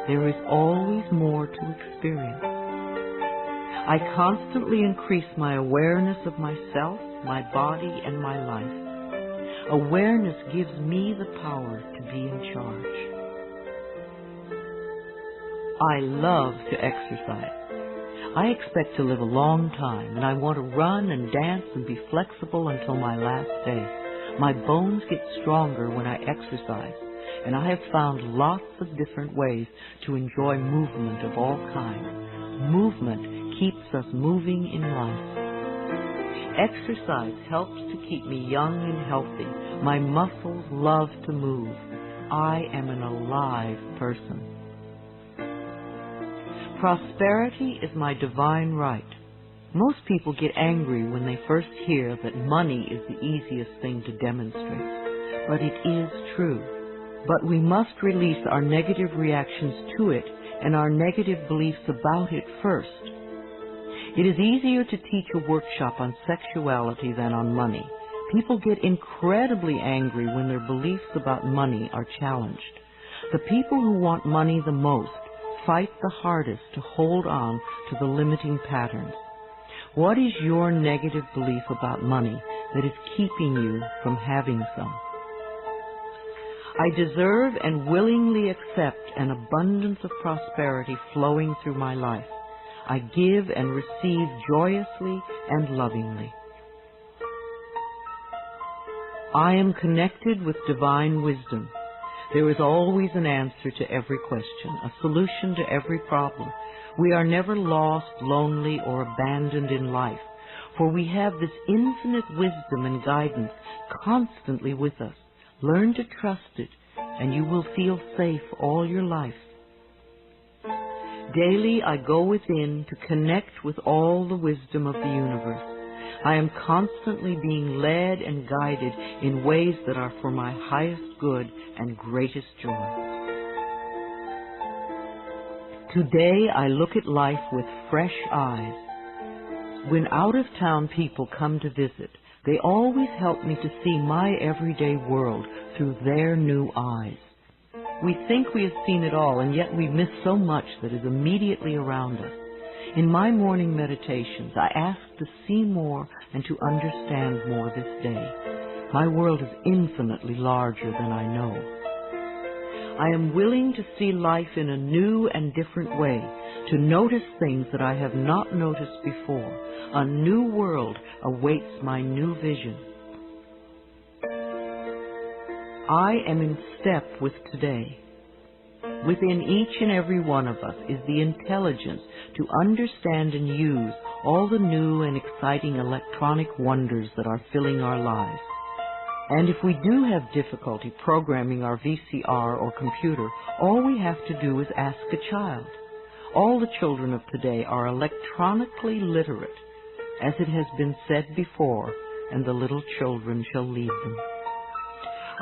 S1: There is always more to experience. I constantly increase my awareness of myself, my body, and my life. Awareness gives me the power to be in charge. I love to exercise. I expect to live a long time, and I want to run and dance and be flexible until my last day. My bones get stronger when I exercise, and I have found lots of different ways to enjoy movement of all kinds. Movement keeps us moving in life. Exercise helps to keep me young and healthy. My muscles love to move. I am an alive person. Prosperity is my divine right. Most people get angry when they first hear that money is the easiest thing to demonstrate. But it is true. But we must release our negative reactions to it and our negative beliefs about it first. It is easier to teach a workshop on sexuality than on money. People get incredibly angry when their beliefs about money are challenged. The people who want money the most fight the hardest to hold on to the limiting patterns. What is your negative belief about money that is keeping you from having some? I deserve and willingly accept an abundance of prosperity flowing through my life. I give and receive joyously and lovingly. I am connected with divine wisdom. There is always an answer to every question, a solution to every problem. We are never lost, lonely, or abandoned in life, for we have this infinite wisdom and guidance constantly with us. Learn to trust it, and you will feel safe all your life. Daily I go within to connect with all the wisdom of the universe. I am constantly being led and guided in ways that are for my highest good and greatest joy. Today I look at life with fresh eyes. When out-of-town people come to visit, they always help me to see my everyday world through their new eyes. We think we have seen it all, and yet we miss so much that is immediately around us. In my morning meditations, I ask to see more and to understand more this day. My world is infinitely larger than I know. I am willing to see life in a new and different way, to notice things that I have not noticed before. A new world awaits my new vision. I am in step with today. Within each and every one of us is the intelligence to understand and use all the new and exciting electronic wonders that are filling our lives. And if we do have difficulty programming our VCR or computer, all we have to do is ask a child. All the children of today are electronically literate, as it has been said before, and the little children shall lead them.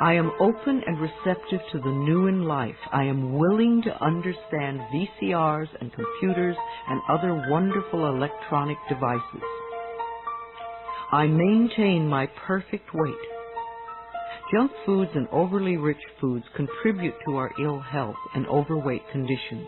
S1: I am open and receptive to the new in life. I am willing to understand VCRs and computers and other wonderful electronic devices. I maintain my perfect weight. Junk foods and overly rich foods contribute to our ill health and overweight conditions.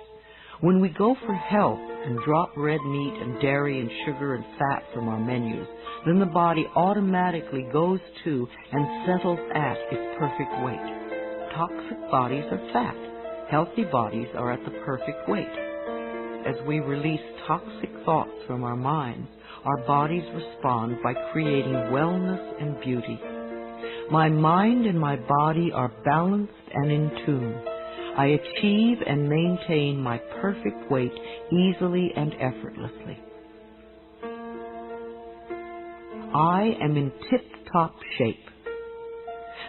S1: When we go for health and drop red meat and dairy and sugar and fat from our menus, then the body automatically goes to and settles at its perfect weight. Toxic bodies are fat. Healthy bodies are at the perfect weight. As we release toxic thoughts from our minds, our bodies respond by creating wellness and beauty. My mind and my body are balanced and in tune. I achieve and maintain my perfect weight easily and effortlessly. I am in tip-top shape.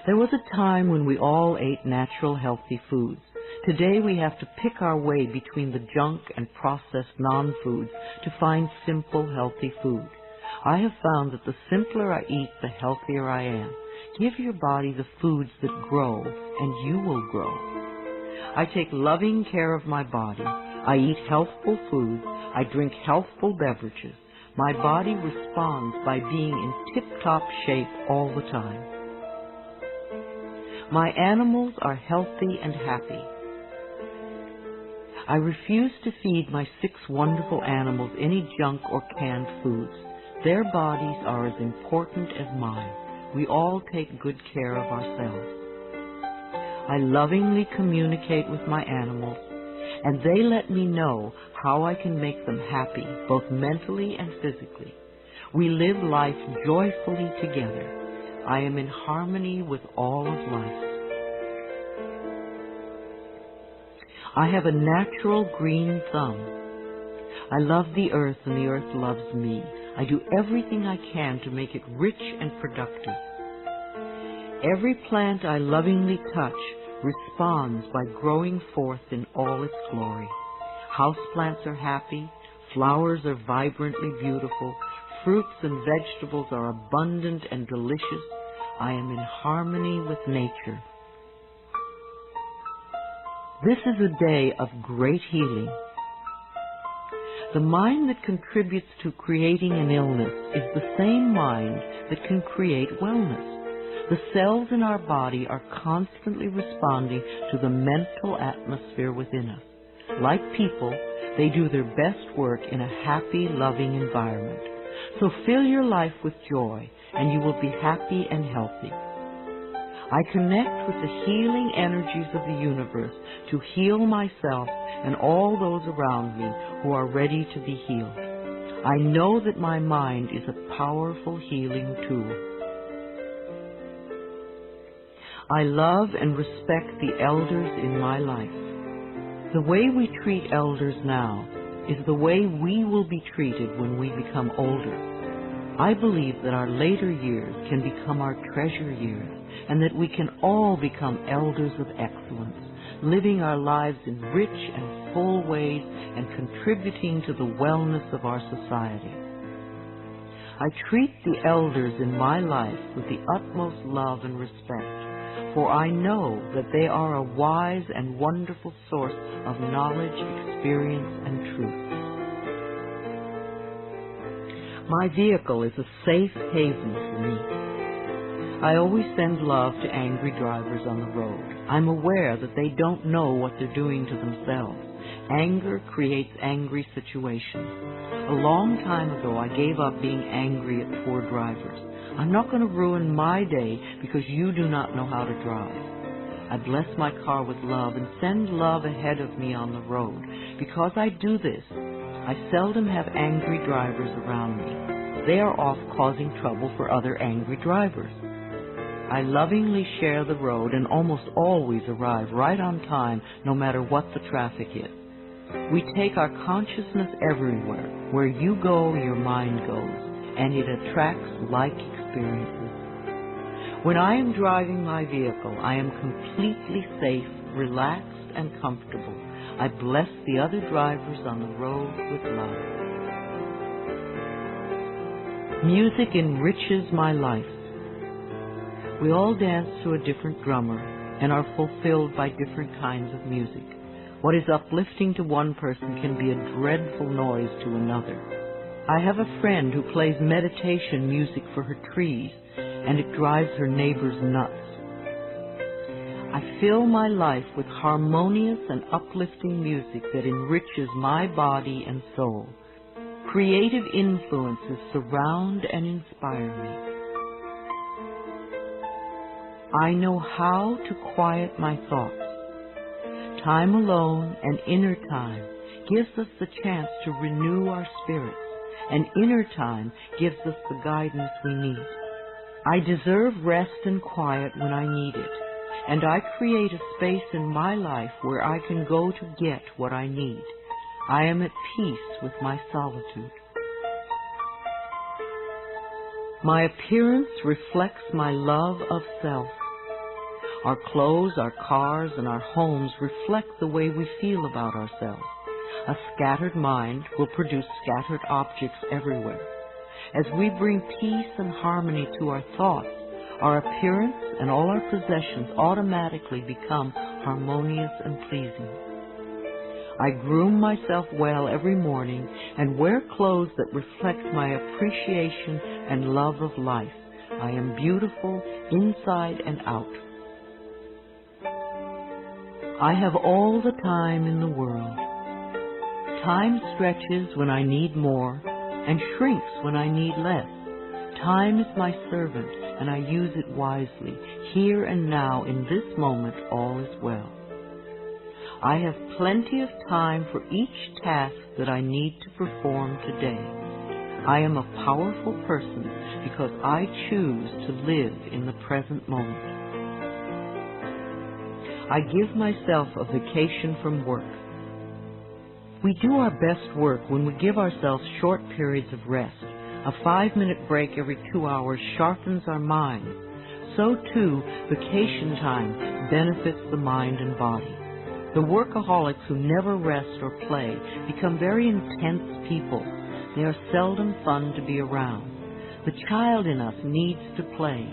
S1: There was a time when we all ate natural, healthy foods. Today we have to pick our way between the junk and processed non-foods to find simple, healthy food. I have found that the simpler I eat, the healthier I am. Give your body the foods that grow, and you will grow. I take loving care of my body. I eat healthful foods. I drink healthful beverages. My body responds by being in tip-top shape all the time. My animals are healthy and happy. I refuse to feed my 6 wonderful animals any junk or canned foods. Their bodies are as important as mine. We all take good care of ourselves. I lovingly communicate with my animals, and they let me know how I can make them happy, both mentally and physically. We live life joyfully together. I am in harmony with all of life. I have a natural green thumb. I love the earth, and the earth loves me. I do everything I can to make it rich and productive. Every plant I lovingly touch responds by growing forth in all its glory. Houseplants are happy, flowers are vibrantly beautiful, fruits and vegetables are abundant and delicious. I am in harmony with nature. This is a day of great healing. The mind that contributes to creating an illness is the same mind that can create wellness. The cells in our body are constantly responding to the mental atmosphere within us. Like people, they do their best work in a happy, loving environment. So fill your life with joy, and you will be happy and healthy. I connect with the healing energies of the universe to heal myself and all those around me who are ready to be healed. I know that my mind is a powerful healing tool. I love and respect the elders in my life. The way we treat elders now is the way we will be treated when we become older. I believe that our later years can become our treasure years, and that we can all become elders of excellence, living our lives in rich and full ways and contributing to the wellness of our society. I treat the elders in my life with the utmost love and respect, for I know that they are a wise and wonderful source of knowledge, experience, and truth. My vehicle is a safe haven for me. I always send love to angry drivers on the road. I'm aware that they don't know what they're doing to themselves. Anger creates angry situations. A long time ago, I gave up being angry at poor drivers. I'm not going to ruin my day because you do not know how to drive. I bless my car with love and send love ahead of me on the road. Because I do this, I seldom have angry drivers around me. They are off causing trouble for other angry drivers. I lovingly share the road and almost always arrive right on time, no matter what the traffic is. We take our consciousness everywhere. Where you go, your mind goes, and it attracts like experiences. When I am driving my vehicle, I am completely safe, relaxed, and comfortable. I bless the other drivers on the road with love. Music enriches my life. We all dance to a different drummer and are fulfilled by different kinds of music. What is uplifting to one person can be a dreadful noise to another. I have a friend who plays meditation music for her trees, and it drives her neighbors nuts. I fill my life with harmonious and uplifting music that enriches my body and soul. Creative influences surround and inspire me. I know how to quiet my thoughts. Time alone and inner time gives us the chance to renew our spirits, and inner time gives us the guidance we need. I deserve rest and quiet when I need it, and I create a space in my life where I can go to get what I need. I am at peace with my solitude. My appearance reflects my love of self. Our clothes, our cars, and our homes reflect the way we feel about ourselves. A scattered mind will produce scattered objects everywhere. As we bring peace and harmony to our thoughts, our appearance and all our possessions automatically become harmonious and pleasing. I groom myself well every morning and wear clothes that reflect my appreciation and love of life. I am beautiful inside and out. I have all the time in the world. Time stretches when I need more and shrinks when I need less. Time is my servant, and I use it wisely. Here and now, in this moment, all is well. I have plenty of time for each task that I need to perform today. I am a powerful person because I choose to live in the present moment. I give myself a vacation from work. We do our best work when we give ourselves short periods of rest. A 5-minute break every 2 hours sharpens our mind. So too, vacation time benefits the mind and body. The workaholics who never rest or play become very intense people. They are seldom fun to be around. The child in us needs to play.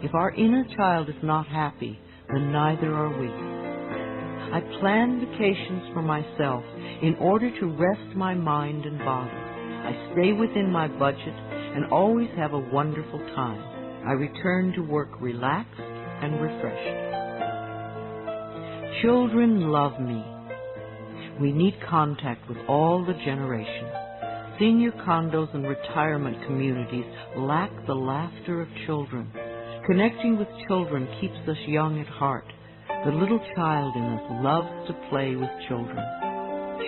S1: If our inner child is not happy, then neither are we. I plan vacations for myself in order to rest my mind and body. I stay within my budget and always have a wonderful time. I return to work relaxed and refreshed. Children love me. We need contact with all the generations. Senior condos and retirement communities lack the laughter of children. Connecting with children keeps us young at heart. The little child in us loves to play with children.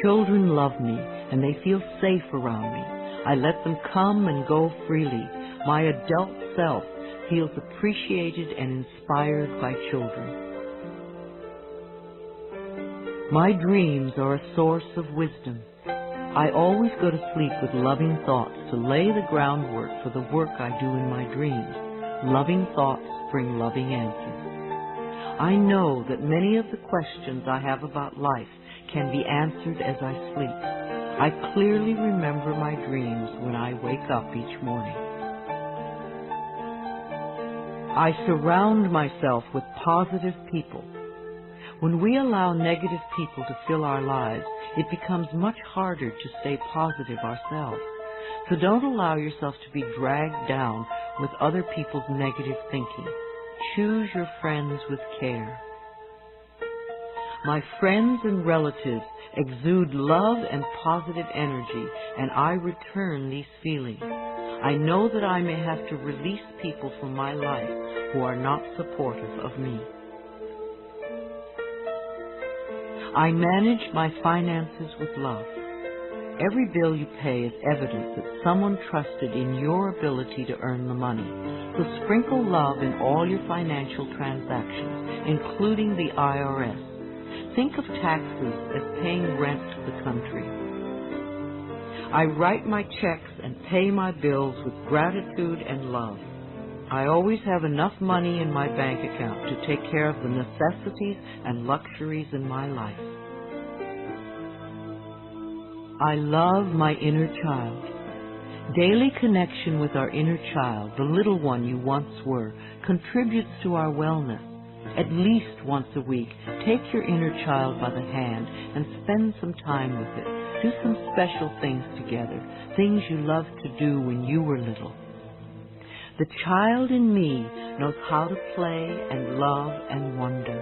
S1: Children love me, and they feel safe around me. I let them come and go freely. My adult self feels appreciated and inspired by children. My dreams are a source of wisdom. I always go to sleep with loving thoughts to lay the groundwork for the work I do in my dreams. Loving thoughts bring loving answers. I know that many of the questions I have about life can be answered as I sleep. I clearly remember my dreams when I wake up each morning. I surround myself with positive people. When we allow negative people to fill our lives, it becomes much harder to stay positive ourselves. So don't allow yourself to be dragged down with other people's negative thinking. Choose your friends with care. My friends and relatives exude love and positive energy, and I return these feelings. I know that I may have to release people from my life who are not supportive of me. I manage my finances with love. Every bill you pay is evidence that someone trusted in your ability to earn the money. So sprinkle love in all your financial transactions, including the IRS. Think of taxes as paying rent to the country. I write my checks and pay my bills with gratitude and love. I always have enough money in my bank account to take care of the necessities and luxuries in my life. I love my inner child. Daily connection with our inner child, the little one you once were, contributes to our wellness. At least once a week, take your inner child by the hand and spend some time with it. Do some special things together, things you loved to do when you were little. The child in me knows how to play and love and wonder.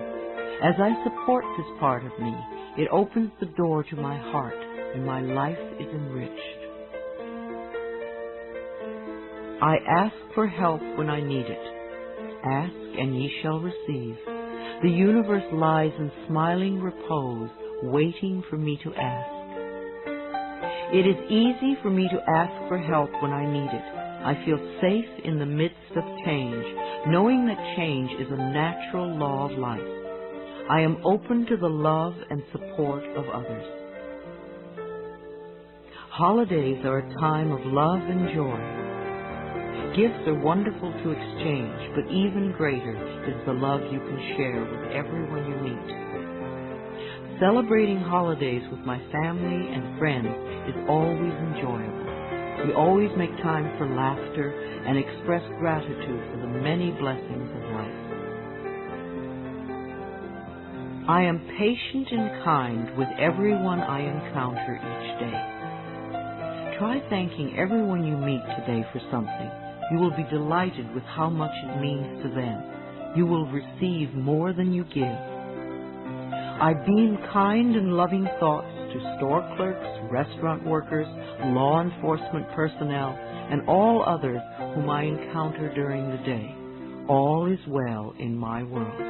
S1: As I support this part of me, it opens the door to my heart, and my life is enriched. I ask for help when I need it. Ask, and ye shall receive. The universe lies in smiling repose, waiting for me to ask. It is easy for me to ask for help when I need it. I feel safe in the midst of change, knowing that change is a natural law of life. I am open to the love and support of others. Holidays are a time of love and joy. Gifts are wonderful to exchange, but even greater is the love you can share with everyone you meet. Celebrating holidays with my family and friends is always enjoyable. We always make time for laughter and express gratitude for the many blessings of life. I am patient and kind with everyone I encounter each day. Try thanking everyone you meet today for something. You will be delighted with how much it means to them. You will receive more than you give. I beam kind and loving thoughts to store clerks, restaurant workers, law enforcement personnel, and all others whom I encounter during the day. All is well in my world.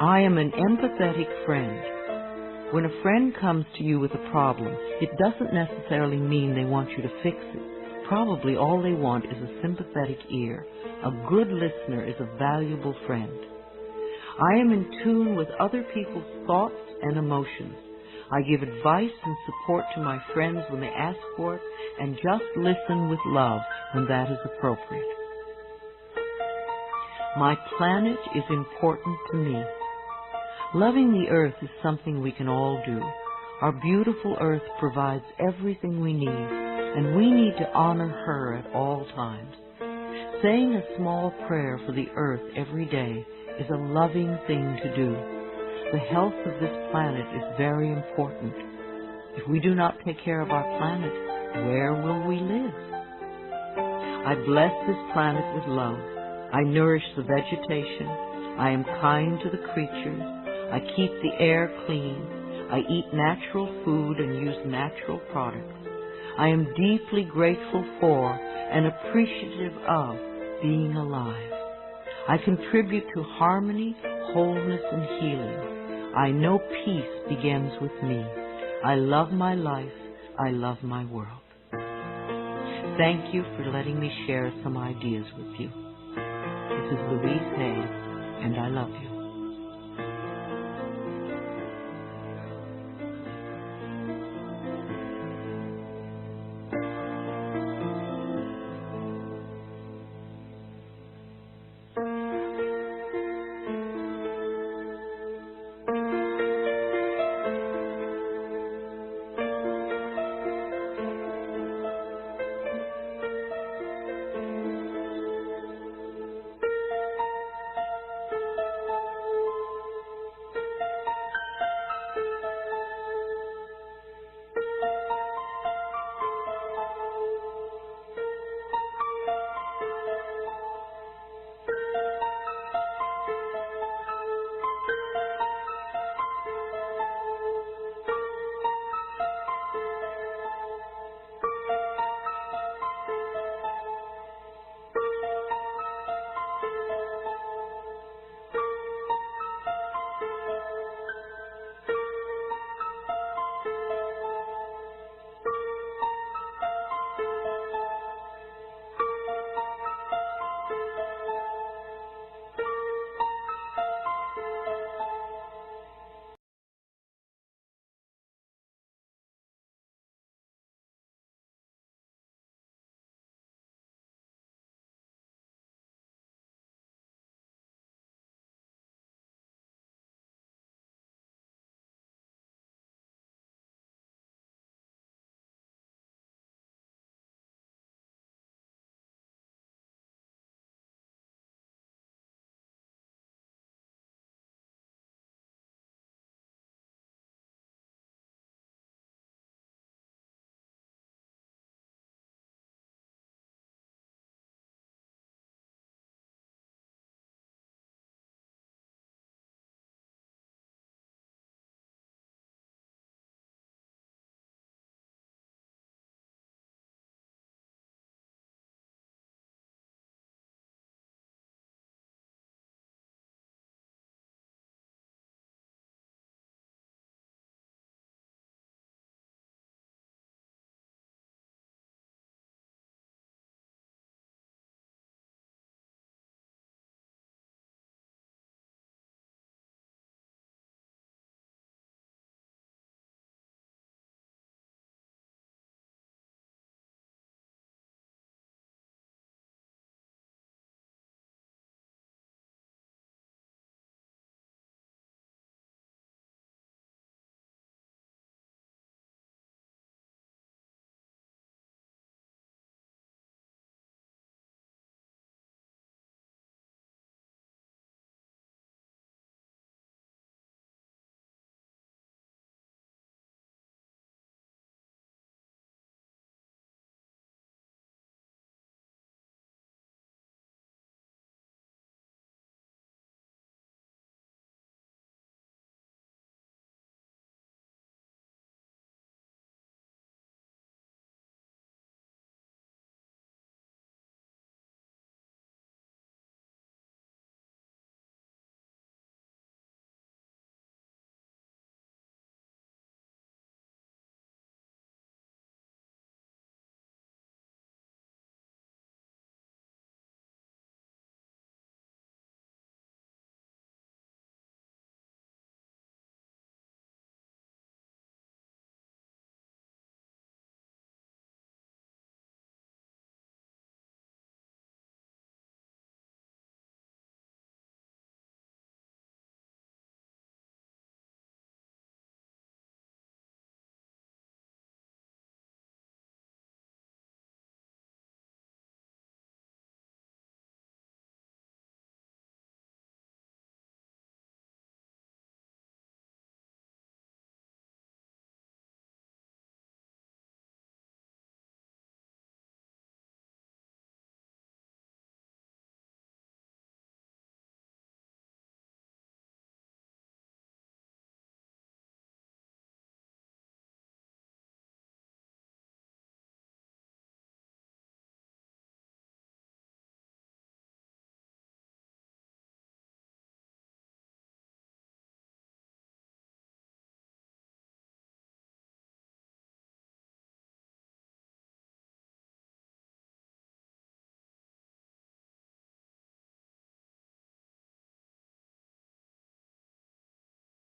S1: I am an empathetic friend. When a friend comes to you with a problem, it doesn't necessarily mean they want you to fix it. Probably all they want is a sympathetic ear. A good listener is a valuable friend. I am in tune with other people's thoughts and emotions. I give advice and support to my friends when they ask for it, and just listen with love when that is appropriate. My planet is important to me. Loving the earth is something we can all do. Our beautiful earth provides everything we need, and we need to honor her at all times. Saying a small prayer for the earth every day is a loving thing to do. The health of this planet is very important. If we do not take care of our planet, where will we live? I bless this planet with love. I nourish the vegetation. I am kind to the creatures. I keep the air clean. I eat natural food and use natural products. I am deeply grateful for and appreciative of being alive. I contribute to harmony, wholeness, and healing. I know peace begins with me. I love my life. I love my world. Thank you for letting me share some ideas with you. This is Louise Hay, and I love you.